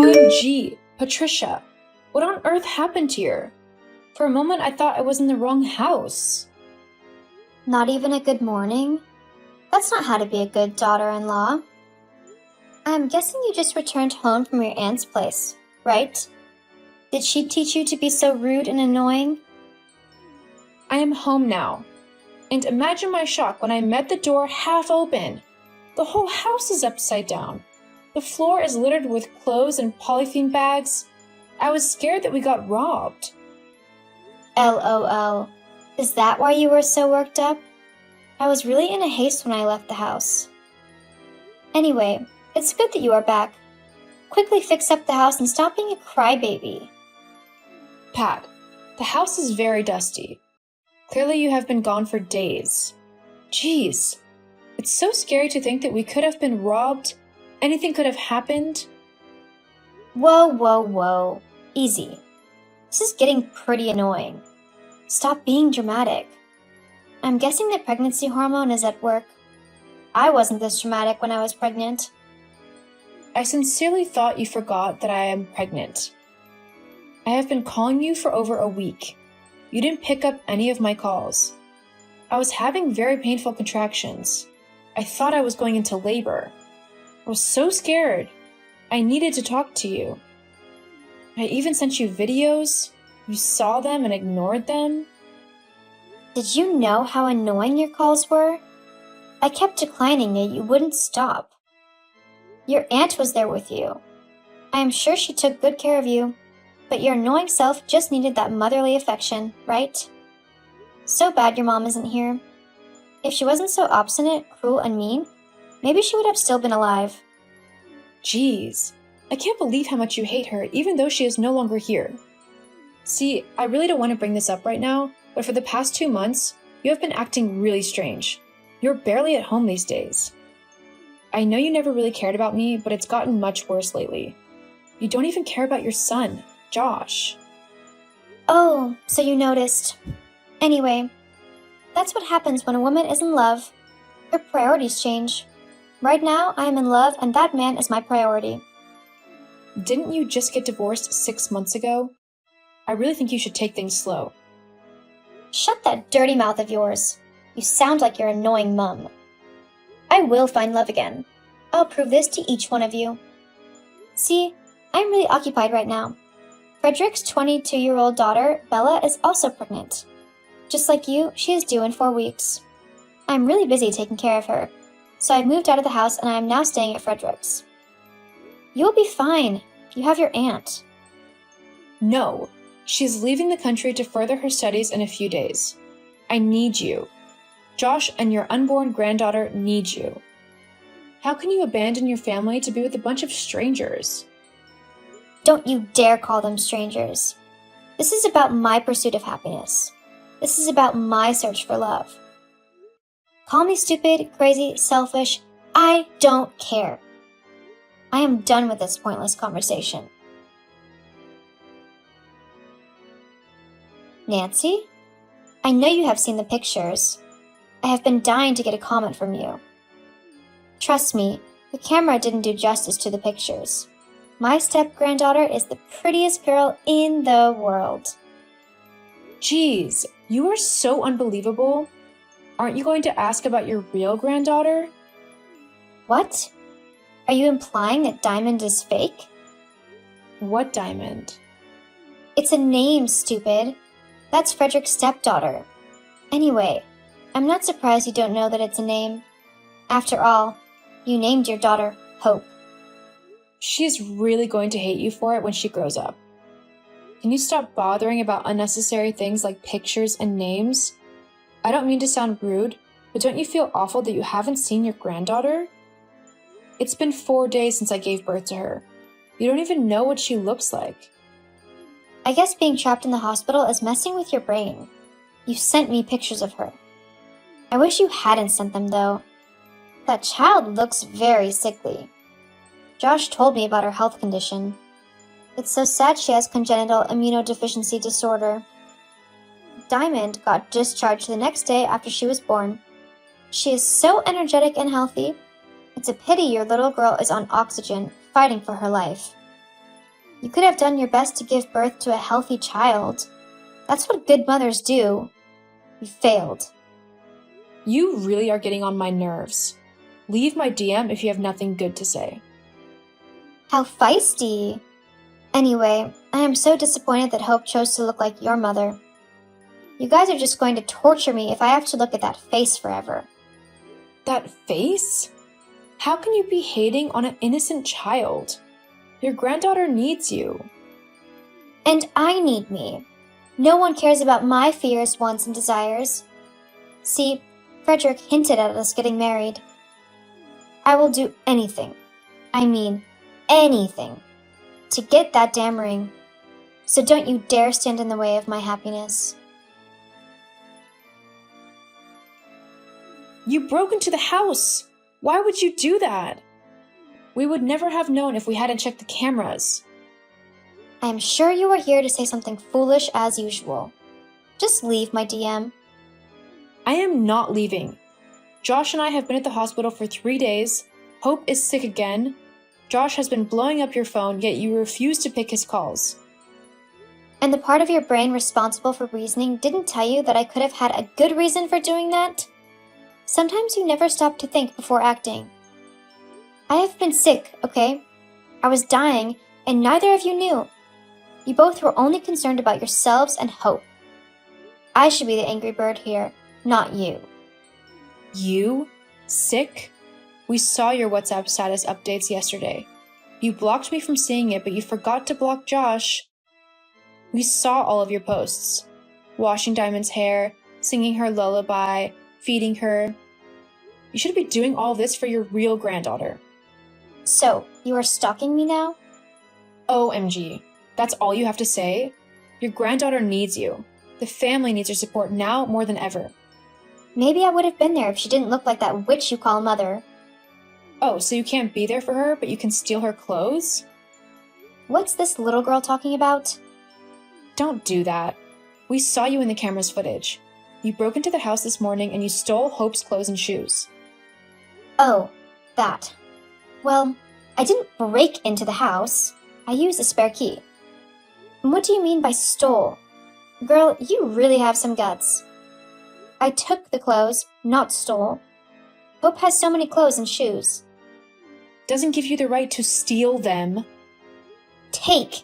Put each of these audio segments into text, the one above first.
OMG, Patricia, what on earth happened here? For a moment, I thought I was in the wrong house. Not even a good morning? That's not how to be a good daughter-in-law. I'm guessing you just returned home from your aunt's place, right? Did she teach you to be so rude and annoying? I am home now. And imagine my shock when I met the door half open. The whole house is upside down. The floor is littered with clothes and polythene bags. I was scared that we got robbed. LOL. Is that why you were so worked up? I was really in a haste when I left the house. Anyway, it's good that you are back. Quickly fix up the house and stop being a crybaby. Pat, the house is very dusty. Clearly you have been gone for days. Jeez, it's so scary to think that we could have been robbed. Anything could have happened. Whoa. Easy. This is getting pretty annoying. Stop being dramatic. I'm guessing the pregnancy hormone is at work. I wasn't this dramatic when I was pregnant. I sincerely thought you forgot that I am pregnant. I have been calling you for over a week. You didn't pick up any of my calls. I was having very painful contractions. I thought I was going into labor. I was so scared. I needed to talk to you. I even sent you videos. You saw them and ignored them. Did you know how annoying your calls were? I kept declining yet you wouldn't stop. Your aunt was there with you. I am sure she took good care of you, but your annoying self just needed that motherly affection, right? So bad your mom isn't here. If she wasn't so obstinate, cruel, and mean, maybe she would have still been alive. Jeez, I can't believe how much you hate her even though she is no longer here. See, I really don't want to bring this up right now, but for the past 2 months, you have been acting really strange. You're barely at home these days. I know you never really cared about me, but it's gotten much worse lately. You don't even care about your son, Josh. Oh, so you noticed. Anyway, that's what happens when a woman is in love. Her priorities change. Right now, I am in love and that man is my priority. Didn't you just get divorced 6 months ago? I really think you should take things slow. Shut that dirty mouth of yours. You sound like your annoying mum. I will find love again. I'll prove this to each one of you. See, I'm really occupied right now. Frederick's 22-year-old daughter, Bella, is also pregnant. Just like you, she is due in 4 weeks. I'm really busy taking care of her, so I've moved out of the house and I am now staying at Frederick's. You'll be fine. You have your aunt. No, she's leaving the country to further her studies in a few days. I need you. Josh and your unborn granddaughter need you. How can you abandon your family to be with a bunch of strangers? Don't you dare call them strangers. This is about my pursuit of happiness. This is about my search for love. Call me stupid, crazy, selfish. I don't care. I am done with this pointless conversation. Nancy? I know you have seen the pictures. I have been dying to get a comment from you. Trust me, the camera didn't do justice to the pictures. My step-granddaughter is the prettiest girl in the world. Jeez, you are so unbelievable. Aren't you going to ask about your real granddaughter? What? Are you implying that Diamond is fake? What Diamond? It's a name, stupid. That's Frederick's stepdaughter. Anyway, I'm not surprised you don't know that it's a name. After all, you named your daughter Hope. She's really going to hate you for it when she grows up. Can you stop bothering about unnecessary things like pictures and names? I don't mean to sound rude, but don't you feel awful that you haven't seen your granddaughter? It's been 4 days since I gave birth to her. You don't even know what she looks like. I guess being trapped in the hospital is messing with your brain. You sent me pictures of her. I wish you hadn't sent them, though. That child looks very sickly. Josh told me about her health condition. It's so sad she has congenital immunodeficiency disorder. Diamond got discharged the next day after she was born. She is so energetic and healthy. It's a pity your little girl is on oxygen, fighting for her life. You could have done your best to give birth to a healthy child. That's what good mothers do. You failed. You really are getting on my nerves. Leave my DM if you have nothing good to say. How feisty. Anyway, I am so disappointed that Hope chose to look like your mother. You guys are just going to torture me if I have to look at that face forever. That face? How can you be hating on an innocent child? Your granddaughter needs you. And I need me. No one cares about my fears, wants, and desires. See, Frederick hinted at us getting married. I will do anything, I mean anything, to get that damn ring. So don't you dare stand in the way of my happiness. You broke into the house. Why would you do that? We would never have known if we hadn't checked the cameras. I am sure you are here to say something foolish as usual. Just leave, my DM. I am not leaving. Josh and I have been at the hospital for 3 days. Hope is sick again. Josh has been blowing up your phone, yet you refuse to pick his calls. And the part of your brain responsible for reasoning didn't tell you that I could have had a good reason for doing that? Sometimes you never stop to think before acting. I have been sick, okay? I was dying, and neither of you knew. You both were only concerned about yourselves and Hope. I should be the angry bird here, not you. You? Sick? We saw your WhatsApp status updates yesterday. You blocked me from seeing it, but you forgot to block Josh. We saw all of your posts. Washing Diamond's hair, singing her lullaby, feeding her. You should be doing all this for your real granddaughter. So, you are stalking me now? OMG. That's all you have to say? Your granddaughter needs you. The family needs your support now more than ever. Maybe I would have been there if she didn't look like that witch you call mother. Oh, so you can't be there for her, but you can steal her clothes? What's this little girl talking about? Don't do that. We saw you in the camera's footage. You broke into the house this morning and you stole Hope's clothes and shoes. Oh, that. Well, I didn't break into the house. I used a spare key. And what do you mean by stole? Girl, you really have some guts. I took the clothes, not stole. Hope has so many clothes and shoes. Doesn't give you the right to steal them. Take.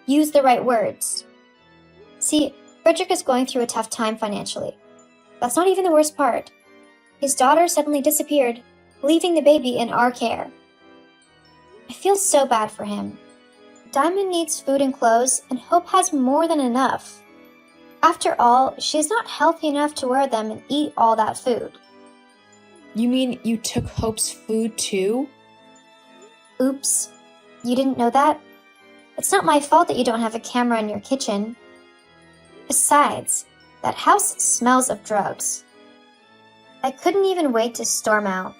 Use the right words. See, Frederick is going through a tough time financially. That's not even the worst part. His daughter suddenly disappeared, leaving the baby in our care. I feel so bad for him. Diamond needs food and clothes, and Hope has more than enough. After all, she's not healthy enough to wear them and eat all that food. You mean you took Hope's food too? Oops. You didn't know that? It's not my fault that you don't have a camera in your kitchen. Besides, that house smells of drugs. I couldn't even wait to storm out.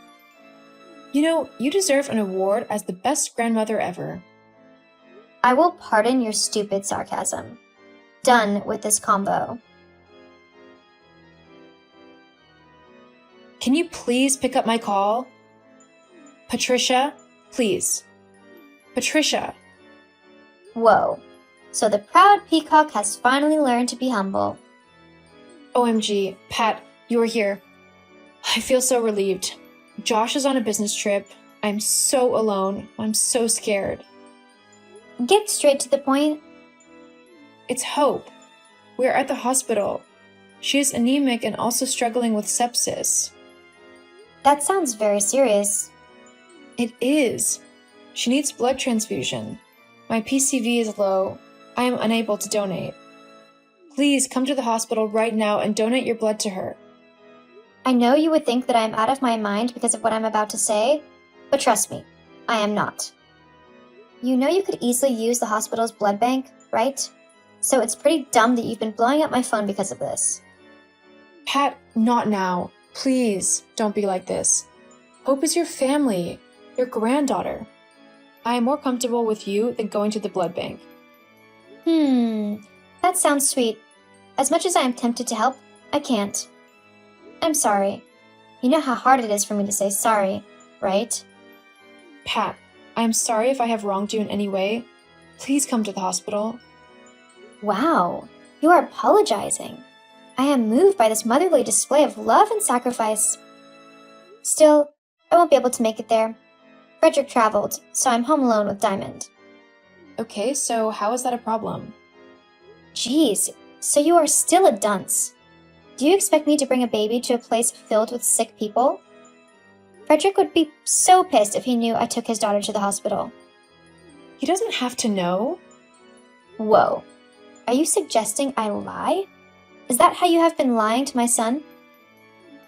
You know, you deserve an award as the best grandmother ever. I will pardon your stupid sarcasm. Done with this combo. Can you please pick up my call? Patricia, please. Patricia. Whoa. So the proud peacock has finally learned to be humble. OMG, Pat, you are here. I feel so relieved. Josh is on a business trip. I'm so alone. I'm so scared. Get straight to the point. It's Hope. We're at the hospital. She is anemic and also struggling with sepsis. That sounds very serious. It is. She needs blood transfusion. My PCV is low. I am unable to donate. Please come to the hospital right now and donate your blood to her. I know you would think that I am out of my mind because of what I'm about to say, but trust me, I am not. You know you could easily use the hospital's blood bank, right? So it's pretty dumb that you've been blowing up my phone because of this. Pat, not now. Please, don't be like this. Hope is your family, your granddaughter. I am more comfortable with you than going to the blood bank. That sounds sweet. As much as I am tempted to help, I can't. I'm sorry. You know how hard it is for me to say sorry, right? Pat, I am sorry if I have wronged you in any way. Please come to the hospital. Wow, you are apologizing. I am moved by this motherly display of love and sacrifice. Still, I won't be able to make it there. Frederick traveled, so I'm home alone with Diamond. Okay, so how is that a problem? Geez, so you are still a dunce. Do you expect me to bring a baby to a place filled with sick people? Frederick would be so pissed if he knew I took his daughter to the hospital. He doesn't have to know. Whoa, are you suggesting I lie? Is that how you have been lying to my son?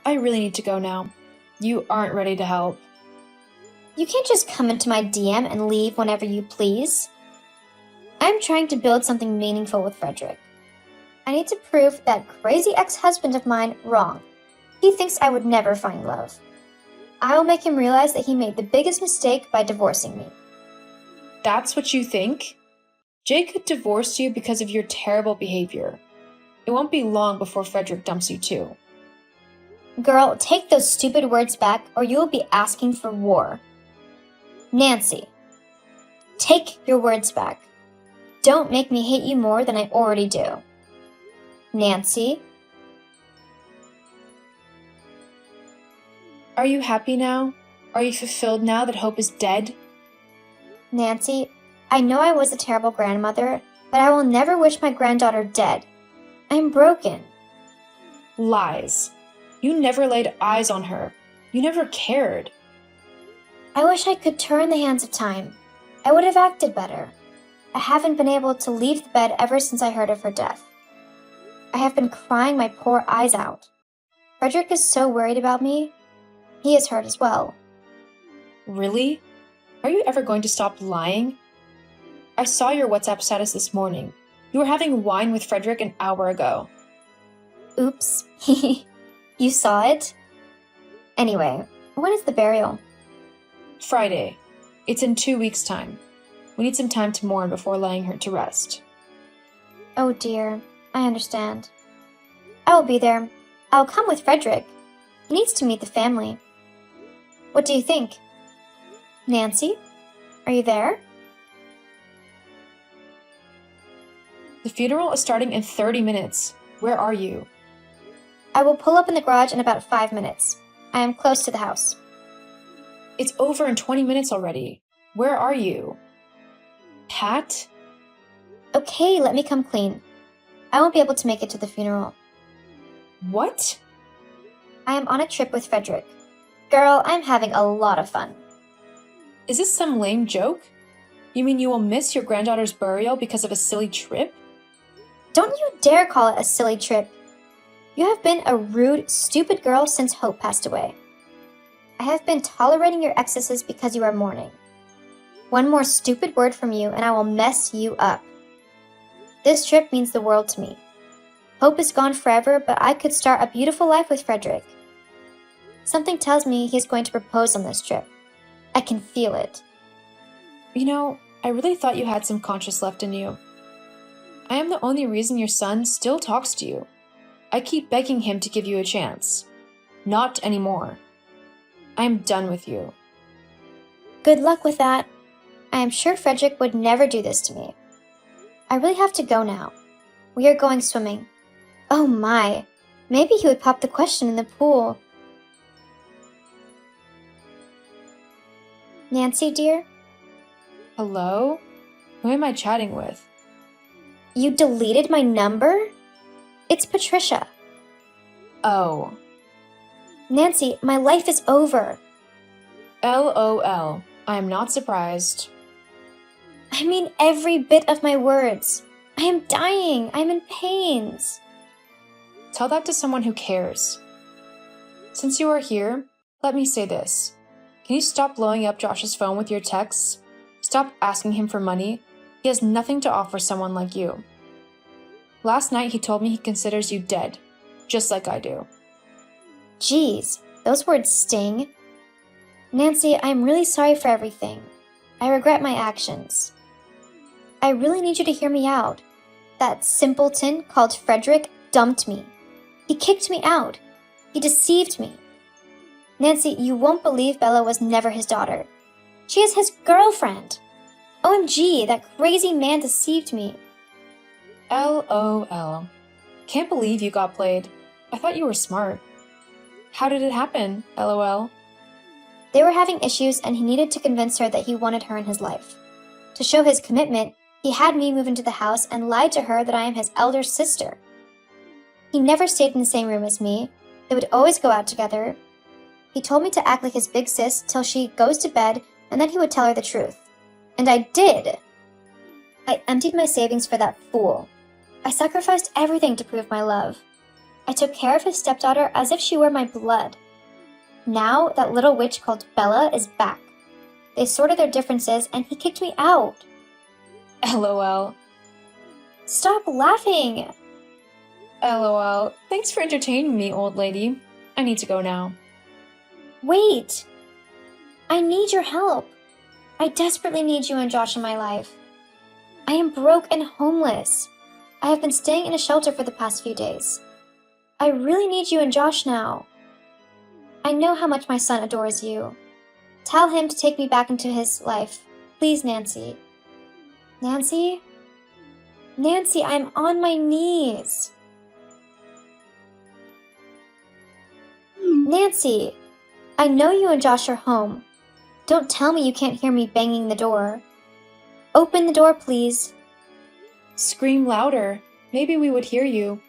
I really need to go now. You aren't ready to help. You can't just come into my DM and leave whenever you please. I'm trying to build something meaningful with Frederick. I need to prove that crazy ex-husband of mine wrong. He thinks I would never find love. I will make him realize that he made the biggest mistake by divorcing me. That's what you think? Jake divorced you because of your terrible behavior. It won't be long before Frederick dumps you too. Girl, take those stupid words back or you will be asking for war. Nancy, take your words back. Don't make me hate you more than I already do. Nancy? Are you happy now? Are you fulfilled now that Hope is dead? Nancy, I know I was a terrible grandmother, but I will never wish my granddaughter dead. I'm broken. Lies. You never laid eyes on her. You never cared. I wish I could turn the hands of time. I would have acted better. I haven't been able to leave the bed ever since I heard of her death. I have been crying my poor eyes out. Frederick is so worried about me. He is hurt as well. Really? Are you ever going to stop lying? I saw your WhatsApp status this morning. You were having wine with Frederick an hour ago. Oops. You saw it? Anyway, when is the burial? Friday. It's in 2 weeks' time. We need some time to mourn before laying her to rest. Oh dear, I understand. I will be there. I'll come with Frederick. He needs to meet the family. What do you think? Nancy, are you there? The funeral is starting in 30 minutes. Where are you? I will pull up in the garage in about 5 minutes. I am close to the house. It's over in 20 minutes already. Where are you? Pat? Okay, let me come clean. I won't be able to make it to the funeral. What? I am on a trip with Frederick. Girl, I'm having a lot of fun. Is this some lame joke? You mean you will miss your granddaughter's burial because of a silly trip? Don't you dare call it a silly trip. You have been a rude, stupid girl since Hope passed away. I have been tolerating your excesses because you are mourning. One more stupid word from you and I will mess you up. This trip means the world to me. Hope is gone forever, but I could start a beautiful life with Frederick. Something tells me he's going to propose on this trip. I can feel it. You know, I really thought you had some conscience left in you. I am the only reason your son still talks to you. I keep begging him to give you a chance. Not anymore. I am done with you. Good luck with that. I am sure Frederick would never do this to me. I really have to go now. We are going swimming. Oh my, maybe he would pop the question in the pool. Nancy, dear? Hello? Who am I chatting with? You deleted my number? It's Patricia. Oh. Nancy, my life is over. LOL. I am not surprised. I mean every bit of my words. I am dying. I'm in pains. Tell that to someone who cares. Since you are here, let me say this. Can you stop blowing up Josh's phone with your texts? Stop asking him for money. He has nothing to offer someone like you. Last night he told me he considers you dead, just like I do. Geez, those words sting. Nancy, I'm really sorry for everything. I regret my actions. I really need you to hear me out. That simpleton called Frederick dumped me. He kicked me out. He deceived me. Nancy, you won't believe Bella was never his daughter. She is his girlfriend. OMG, that crazy man deceived me. LOL. Can't believe you got played. I thought you were smart. How did it happen? LOL. They were having issues and he needed to convince her that he wanted her in his life. To show his commitment, he had me move into the house and lied to her that I am his elder sister. He never stayed in the same room as me. They would always go out together. He told me to act like his big sis till she goes to bed, and then he would tell her the truth. And I did! I emptied my savings for that fool. I sacrificed everything to prove my love. I took care of his stepdaughter as if she were my blood. Now, that little witch called Bella is back. They sorted their differences, and he kicked me out. LOL. Stop laughing! LOL. Thanks for entertaining me, old lady. I need to go now. Wait! I need your help. I desperately need you and Josh in my life. I am broke and homeless. I have been staying in a shelter for the past few days. I really need you and Josh now. I know how much my son adores you. Tell him to take me back into his life. Please, Nancy. Nancy? Nancy, I'm on my knees. Nancy, I know you and Josh are home. Don't tell me you can't hear me banging the door. Open the door, please. Scream louder. Maybe we would hear you.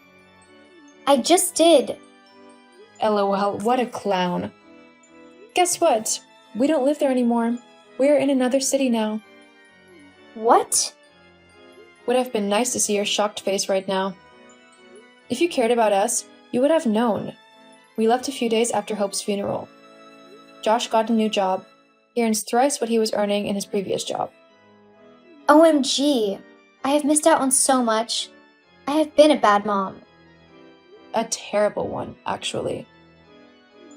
I just did. LOL, what a clown. Guess what? We don't live there anymore. We're in another city now. What? Would have been nice to see your shocked face right now. If you cared about us, you would have known. We left a few days after Hope's funeral. Josh got a new job. He earns thrice what he was earning in his previous job. OMG, I have missed out on so much. I have been a bad mom. A terrible one, actually.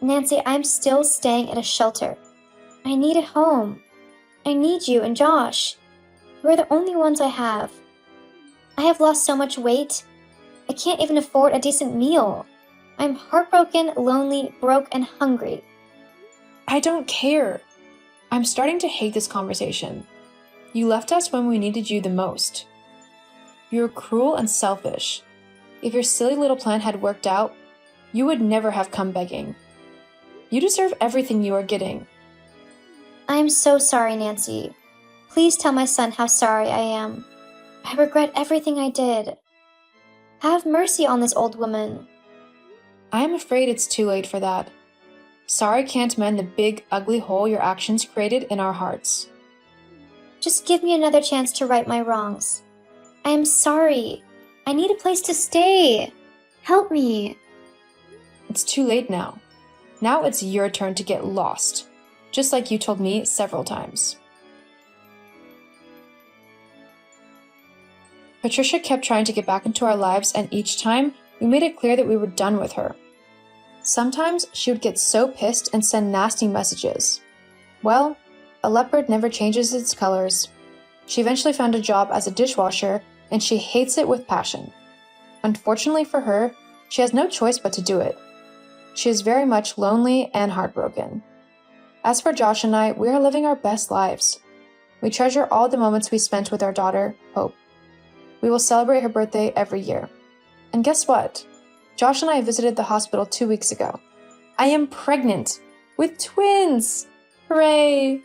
Nancy, I'm still staying at a shelter. I need a home. I need you and Josh. We're the only ones I have. I have lost so much weight. I can't even afford a decent meal. I'm heartbroken, lonely, broke, and hungry. I don't care. I'm starting to hate this conversation. You left us when we needed you the most. You were cruel and selfish. If your silly little plan had worked out, you would never have come begging. You deserve everything you are getting. I'm so sorry, Nancy. Please tell my son how sorry I am. I regret everything I did. Have mercy on this old woman. I am afraid it's too late for that. Sorry can't mend the big, ugly hole your actions created in our hearts. Just give me another chance to right my wrongs. I am sorry. I need a place to stay. Help me. It's too late now. Now it's your turn to get lost, just like you told me several times. Patricia kept trying to get back into our lives, and each time, we made it clear that we were done with her. Sometimes she would get so pissed and send nasty messages. Well, a leopard never changes its colors. She eventually found a job as a dishwasher, and she hates it with passion. Unfortunately for her, she has no choice but to do it. She is very much lonely and heartbroken. As for Josh and I, we are living our best lives. We treasure all the moments we spent with our daughter, Hope. We will celebrate her birthday every year. And guess what? Josh and I visited the hospital 2 weeks ago. I am pregnant with twins! Hooray!